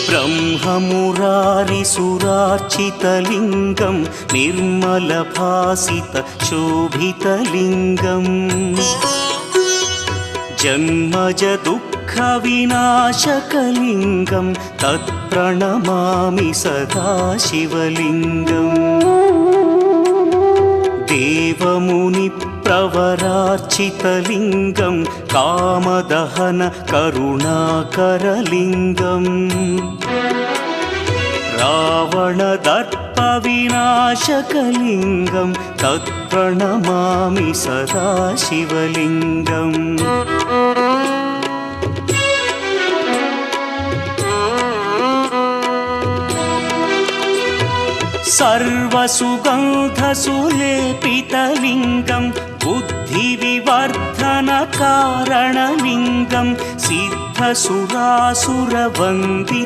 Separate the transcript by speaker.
Speaker 1: ब्रह्ममुरारिसुरार्चितलिङ्गं निर्मलभासितशोभितलिङ्गम् जन्मजदुःखविनाशकलिङ्गं तत्प्रणमामि सदा शिवलिङ्गम् देवमुनिप्रवरार्चितलिङ्गं कामदहन करुणाकरलिङ्गम् रावणदर्पविनाशकलिङ्गं तत्प्रणमामि सदा शिवलिङ्गम् सर्वसुगन्धसुलेपितलिङ्गं बुद्धिविवर्धनकारणलिङ्गं सिद्धसुरासुरवन्दितलिङ्गम्